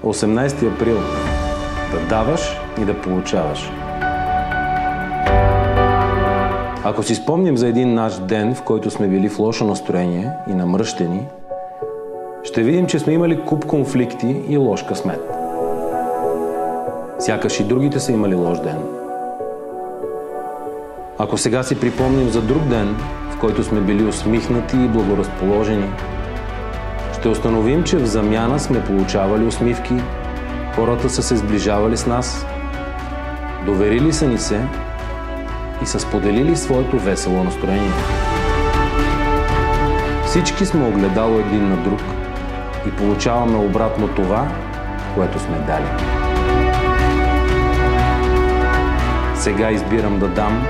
18 април. Да даваш и да получаваш. Ако си спомним за един наш ден, в който сме били в лошо настроение и намръщени, ще видим, че сме имали куп конфликти и лош късмет. Сякаш и другите са имали лош ден. Ако сега си припомним за друг ден, в който сме били усмихнати и благоразположени, ще установим, че в замяна сме получавали усмивки, хората са се сближавали с нас, доверили са ни се и са споделили своето весело настроение. Всички сме огледало един на друг и получаваме обратно това, което сме дали. Сега избирам да дам